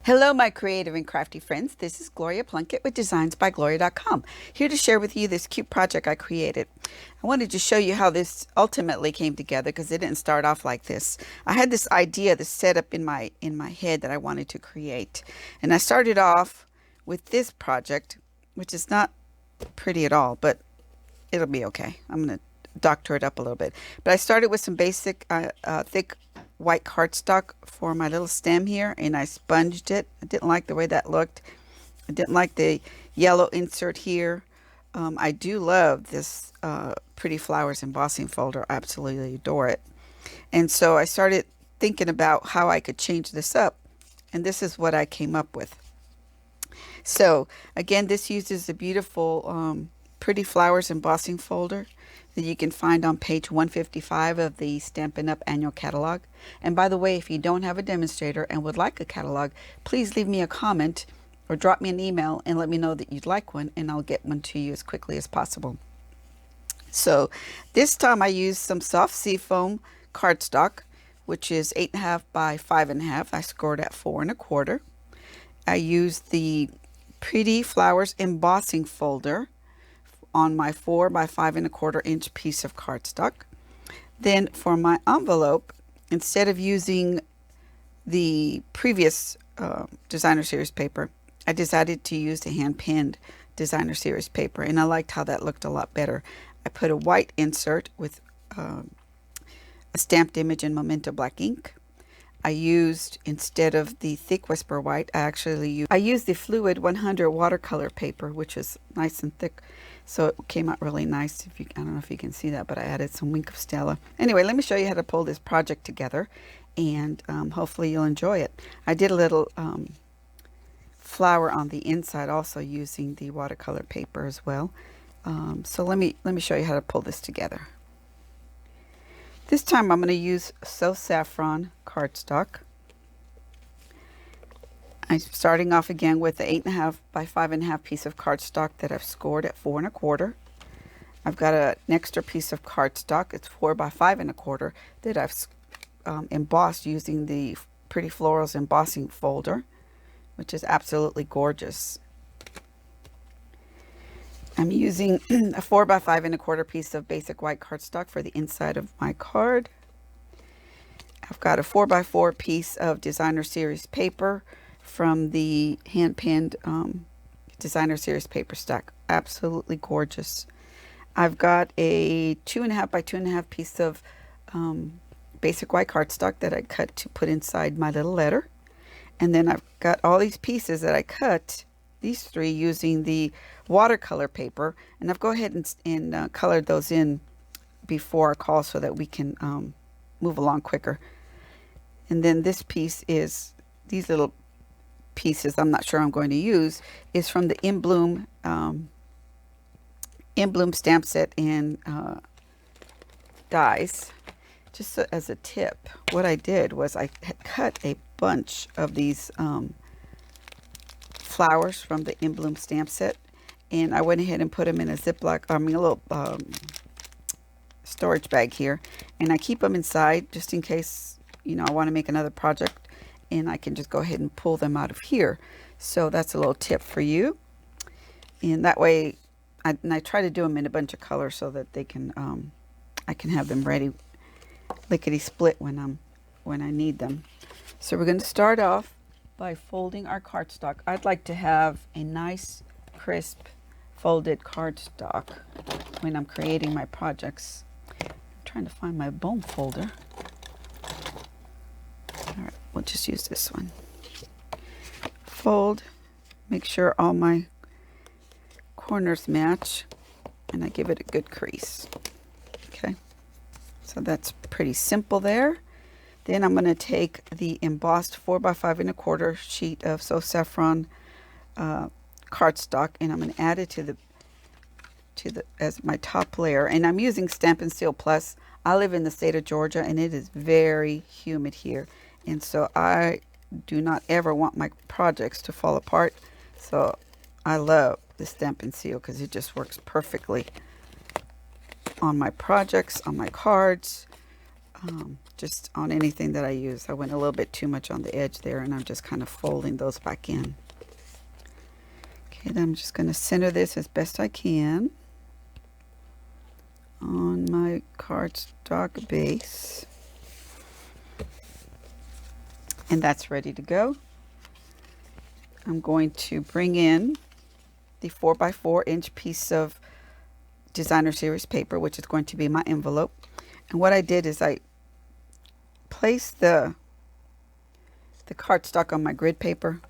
Hello, my creative and crafty friends. This is Gloria Plunkett with designsbygloria.com, here to share with you this cute project I created. I wanted to show you how this ultimately came together because it didn't start off like this. I had this idea, this setup in my head that I wanted to create. And I started off with this project, which is not pretty at all, but it'll be okay. I'm going to doctor it up a little bit. But I started with some basic thick white cardstock for my little stem here, and I sponged it. I didn't like the way that looked. I didn't like the yellow insert here. I do love this Pretty Flowers embossing folder. I absolutely adore it. And so I started thinking about how I could change this up, and this is what I came up with. So again, this uses the beautiful Pretty Flowers embossing folder that you can find on page 155 of the Stampin' Up! Annual Catalog. And by the way, if you don't have a demonstrator and would like a catalog, please leave me a comment or drop me an email and let me know that you'd like one, and I'll get one to you as quickly as possible. So this time I used some soft seafoam cardstock, which is 8.5 by 5.5. I scored at 4 1/4. I used the Pretty Flowers embossing folder on my 4 by 5 1/4 inch piece of cardstock. Then for my envelope, instead of using the previous designer series paper, I decided to use the hand pinned designer series paper, and I liked how that looked a lot better. I put a white insert with a stamped image in Memento black ink. I used, instead of the thick Whisper White, I used the Fluid 100 watercolor paper, which is nice and thick. So it came out really nice. I don't know if you can see that, but I added some Wink of Stella. Anyway, let me show you how to pull this project together, and hopefully you'll enjoy it. I did a little flower on the inside also using the watercolor paper as well. So let me show you how to pull this together. This time I'm going to use So Saffron cardstock. I'm starting off again with the 8.5 by 5.5 piece of cardstock that I've scored at 4 1/4. I've got an extra piece of cardstock. It's 4 by 5 1/4 that I've embossed using the Pretty Florals embossing folder, which is absolutely gorgeous. I'm using a 4 by 5 1/4 piece of basic white cardstock for the inside of my card. I've got a 4 by 4 piece of designer series paper from the hand pinned designer series paper stack. Absolutely gorgeous. I've got a 2.5 by 2.5 piece of basic white cardstock that I cut to put inside my little letter. And then I've got all these pieces that I cut, these three, using the watercolor paper, and I've go ahead and colored those in before our call so that we can move along quicker. And then this piece is, these little pieces I'm not sure I'm going to use, is from the In Bloom stamp set and dies. Just so, as a tip, what I did was I had cut a bunch of these flowers from the In Bloom stamp set, and I went ahead and put them in a Ziploc, a little storage bag here, and I keep them inside just in case, you know, I want to make another project, and I can just go ahead and pull them out of here. So that's a little tip for you. And that way, I try to do them in a bunch of colors so that they can, I can have them ready, lickety split when I need them. So we're going to start off by folding our cardstock. I'd like to have a nice, crisp, folded cardstock when I'm creating my projects. I'm trying to find my bone folder. All right, we'll just use this one. Fold, make sure all my corners match, and I give it a good crease. Okay, so that's pretty simple there. Then I'm going to take the embossed 4 by 5 1/4 sheet of So Saffron cardstock, and I'm going to add it to the as my top layer. And I'm using Stampin' Seal Plus. I live in the state of Georgia, and it is very humid here, and so I do not ever want my projects to fall apart. So I love the Stampin' Seal because it just works perfectly on my projects, on my cards. just on anything that I use. I went a little bit too much on the edge there, and I'm just kind of folding those back in. Okay, then I'm just going to center this as best I can on my cardstock base. And that's ready to go. I'm going to bring in the 4x4" piece of designer series paper, which is going to be my envelope. And what I did is I placed the cardstock on my grid paper.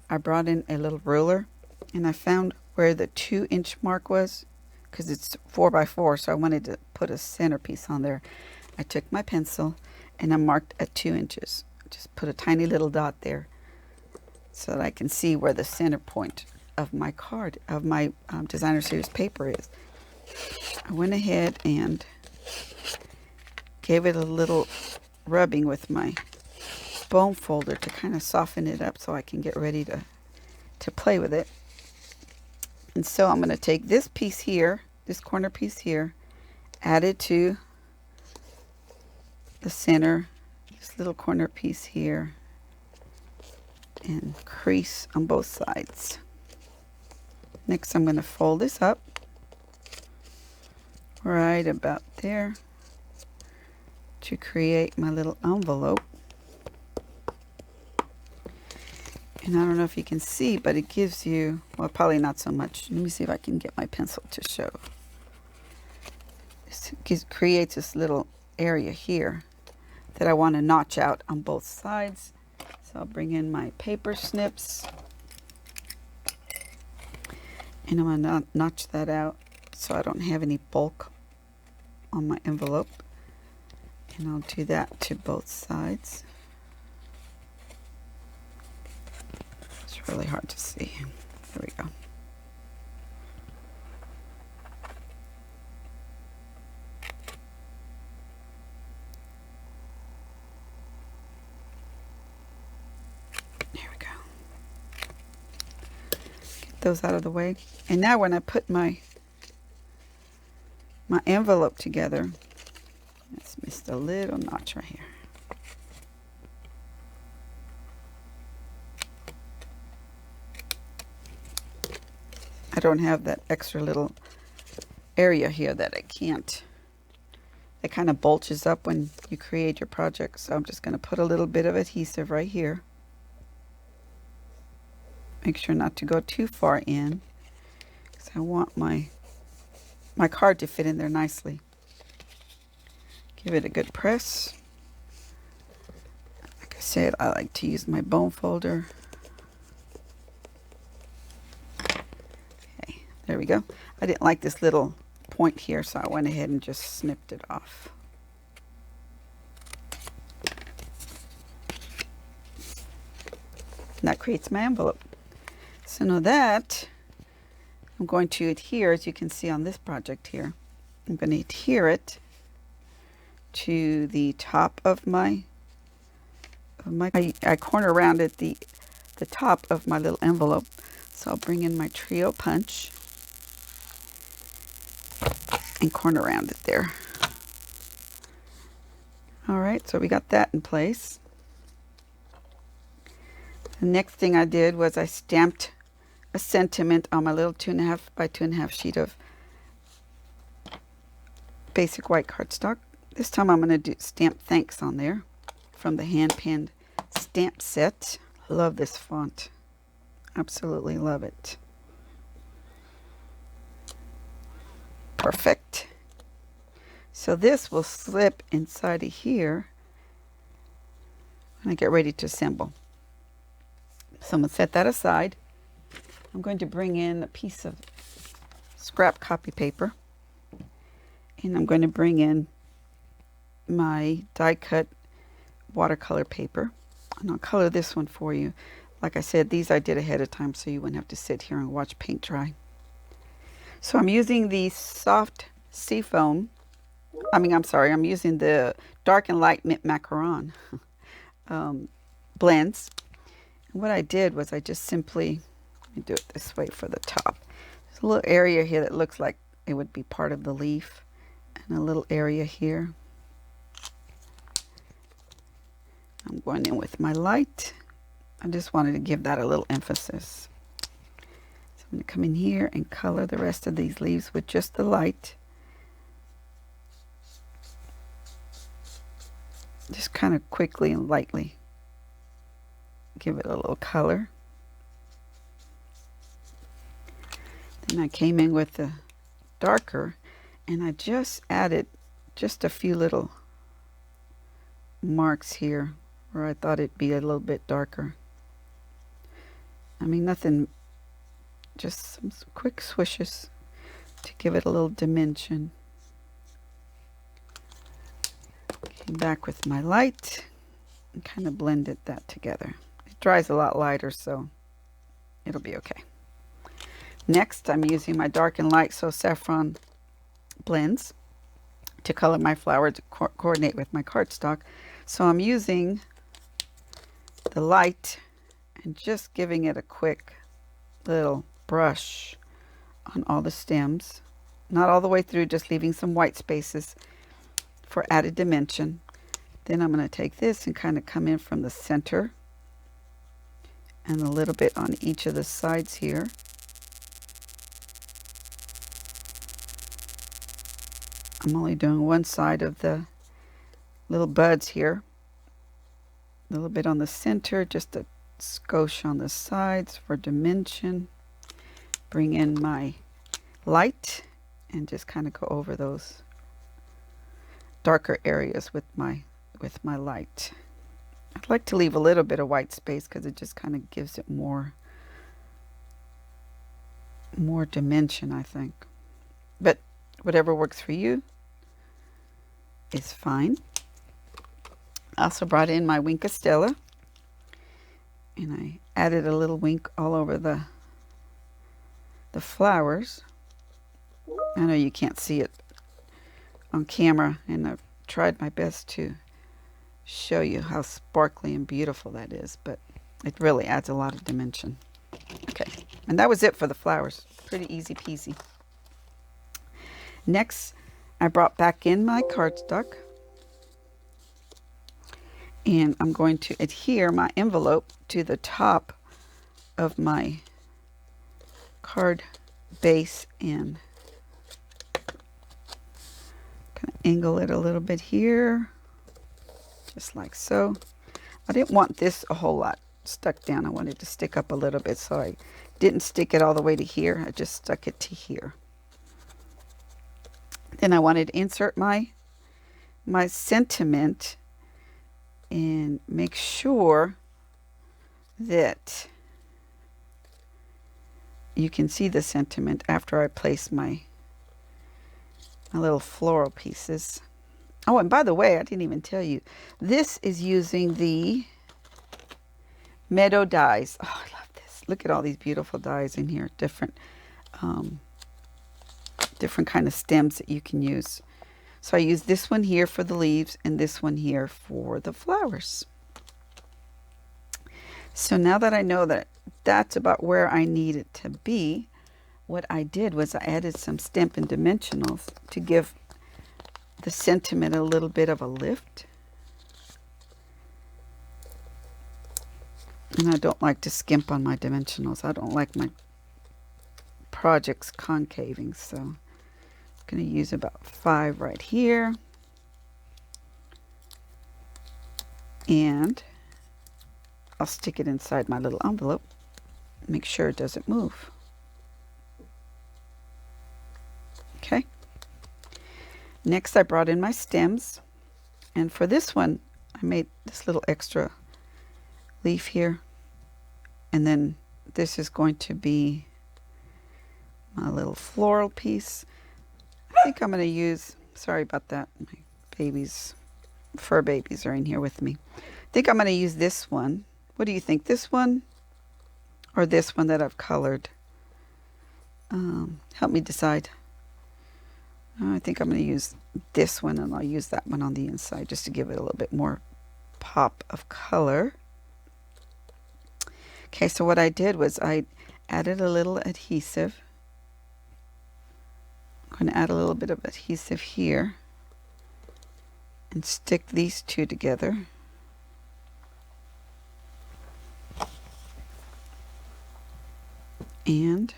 I brought in a little ruler, and I found where the 2-inch mark was, because it's 4x4, so I wanted to put a centerpiece on there. I took my pencil and I marked at 2 inches. Just put a tiny little dot there so that I can see where the center point of my card, of my designer series paper is. I went ahead and gave it a little rubbing with my bone folder to kind of soften it up so I can get ready to play with it. And so I'm going to take this piece here, this corner piece here, add it to the center, this little corner piece here, and crease on both sides. Next, I'm going to fold this up right about there to create my little envelope. And I don't know if you can see, but it gives you, well, probably not so much. Let me see if I can get my pencil to show. It creates this little area here that I want to notch out on both sides. So I'll bring in my paper snips, and I'm going to notch that out so I don't have any bulk on my envelope. And I'll do that to both sides. It's really hard to see. There we go. There we go. Get those out of the way. And now when I put my envelope together, let's missed a little notch right here. I don't have that extra little area here that I can't. It kind of bulges up when you create your project. So I'm just going to put a little bit of adhesive right here. Make sure not to go too far in, because I want my card to fit in there nicely. Give it a good press. Like I said, I like to use my bone folder. Okay, there we go. I didn't like this little point here, so I went ahead and just snipped it off. And that creates my envelope. So now that I'm going to adhere, as you can see on this project here, I'm going to adhere to the top of my I corner rounded the top of my little envelope. So I'll bring in my trio punch and corner round it there. All right, so we got that in place. The next thing I did was I stamped a sentiment on my little 2.5 by 2.5 sheet of basic white cardstock. This time I'm going to stamp thanks on there from the hand penned stamp set. Love this font. Absolutely love it. Perfect. So this will slip inside of here when I get ready to assemble. So I'm going to set that aside. I'm going to bring in a piece of scrap copy paper, and I'm going to bring in my die cut watercolor paper, and I'll color this one for you. Like I said, these I did ahead of time so you wouldn't have to sit here and watch paint dry. So I'm using the soft seafoam. I'm using the dark and light mint macaron blends. And what I did was I just simply, let me do it this way for the top. There's a little area here that looks like it would be part of the leaf, and a little area here. I'm going in with my light. I just wanted to give that a little emphasis. So I'm going to come in here and color the rest of these leaves with just the light. Just kind of quickly and lightly give it a little color. Then I came in with the darker and I just added just a few little marks here where I thought it'd be a little bit darker. I mean, nothing, just some quick swishes to give it a little dimension. Came back with my light and kind of blended that together. It dries a lot lighter, so it'll be okay. Next, I'm using my dark and light So Saffron blends to color my flower to coordinate with my cardstock. So I'm using the light and just giving it a quick little brush on all the stems. Not all the way through, just leaving some white spaces for added dimension. Then I'm going to take this and kind of come in from the center and a little bit on each of the sides here. I'm only doing one side of the little buds here. A little bit on the center, just a skosh on the sides for dimension. Bring in my light and just kind of go over those darker areas with my light. I'd like to leave a little bit of white space because it just kind of gives it more dimension, I think. But whatever works for you is fine. I also brought in my Wink of Stella and I added a little wink all over the flowers. I know you can't see it on camera, and I've tried my best to show you how sparkly and beautiful that is, but it really adds a lot of dimension. Okay, and that was it for the flowers. Pretty easy peasy. Next, I brought back in my cardstock and I'm going to adhere my envelope to the top of my card base and kind of angle it a little bit here, just like so. I didn't want this a whole lot stuck down. I wanted to stick up a little bit, so I didn't stick it all the way to here. I just stuck it to here. Then I wanted to insert my sentiment and make sure that you can see the sentiment after I place my little floral pieces. Oh, and by the way, I didn't even tell you, this is using the Meadow dies. Oh, I love this. Look at all these beautiful dies in here. Different kind of stems that you can use. So I use this one here for the leaves and this one here for the flowers. So now that I know that that's about where I need it to be, what I did was I added some Stampin' Dimensionals to give the sentiment a little bit of a lift. And I don't like to skimp on my dimensionals. I don't like my projects concaving, so I'm going to use about 5 right here. And I'll stick it inside my little envelope. Make sure it doesn't move. Okay. Next, I brought in my stems. And for this one, I made this little extra leaf here. And then this is going to be my little floral piece. I think I'm going to use, sorry about that, my fur babies are in here with me. I think I'm going to use this one. What do you think, this one or this one that I've colored? Help me decide. I think I'm going to use this one, and I'll use that one on the inside just to give it a little bit more pop of color. Okay, so what I did was I added a little adhesive. I'm going to add a little bit of adhesive here and stick these two together. And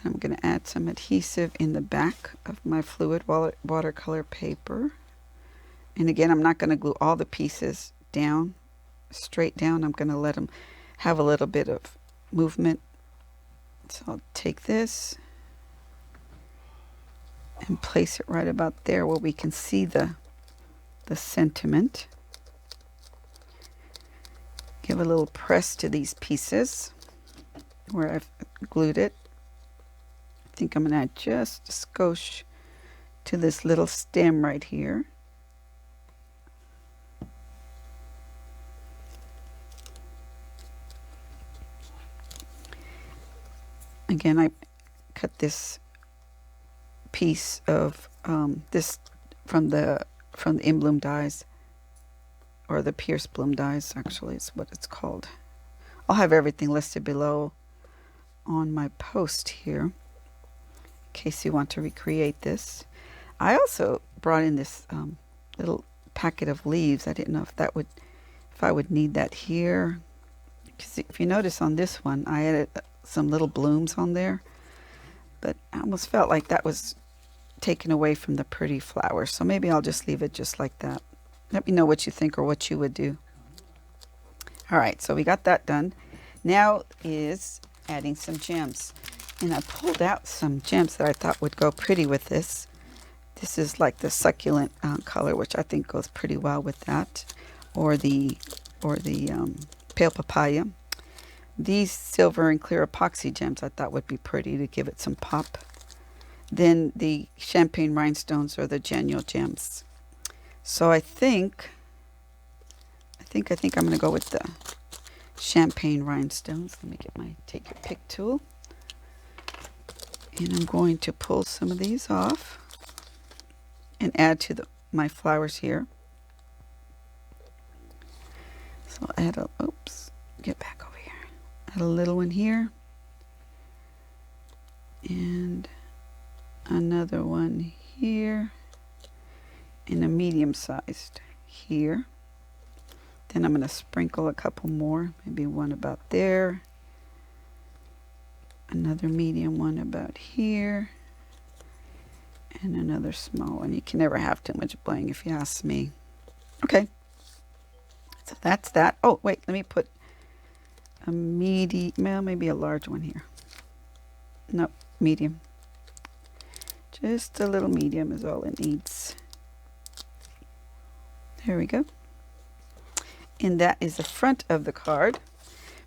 then I'm going to add some adhesive in the back of my fluid watercolor paper. And again, I'm not going to glue all the pieces down, straight down. I'm going to let them have a little bit of movement. So I'll take this and place it right about there where we can see the sentiment. Give a little press to these pieces where I've glued it. I think I'm going to add just a skosh to this little stem right here. Again, I cut this piece of this from the In Bloom dies, or the Pierce Bloom dies, actually is what it's called. I'll have everything listed below on my post here in case you want to recreate this. I also brought in this little packet of leaves. I didn't know if I would need that here. Because if you notice on this one, I added some little blooms on there, but I almost felt like that was taken away from the pretty flowers. So maybe I'll just leave it just like that. Let me know what you think or what you would do. All right, so we got that done. Now is adding some gems. And I pulled out some gems that I thought would go pretty with this. This is like the succulent color, which I think goes pretty well with that. Or the pale papaya. These silver and clear epoxy gems I thought would be pretty to give it some pop. Then the champagne rhinestones or the genuine gems. So I think I'm going to go with the champagne rhinestones. Let me get my take your pick tool. And I'm going to pull some of these off and add to my flowers here. So I'll add get back over here. Add a little one here. And another one here. And a medium sized here. Then I'm going to sprinkle a couple more, maybe one about there, another medium one about here, and another small one. You can never have too much bling if you ask me. Okay, so that's that. Oh wait, let me put a medium, well, maybe a large one here. Nope, medium. Just a little medium is all it needs. There we go. And that is the front of the card.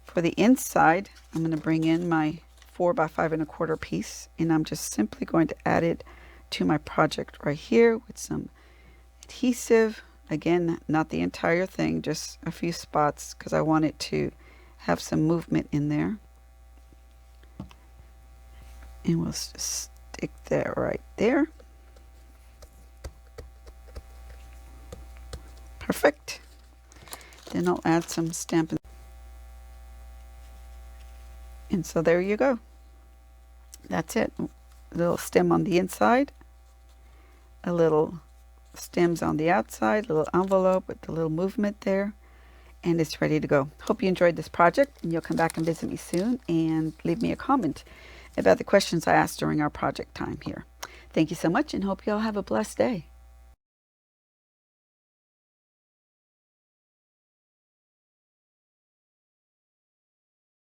For the inside, I'm going to bring in my 4 by 5 1/4 piece, and I'm just simply going to add it to my project right here with some adhesive. Again, not the entire thing, just a few spots because I want it to have some movement in there. And we'll just stick that right there. Perfect. Then I'll add some Stampin'. And so there you go. That's it. A little stem on the inside, a little stems on the outside, a little envelope with a little movement there, and it's ready to go. Hope you enjoyed this project, and you'll come back and visit me soon and leave me a comment about the questions I asked during our project time here. Thank you so much, and hope you all have a blessed day.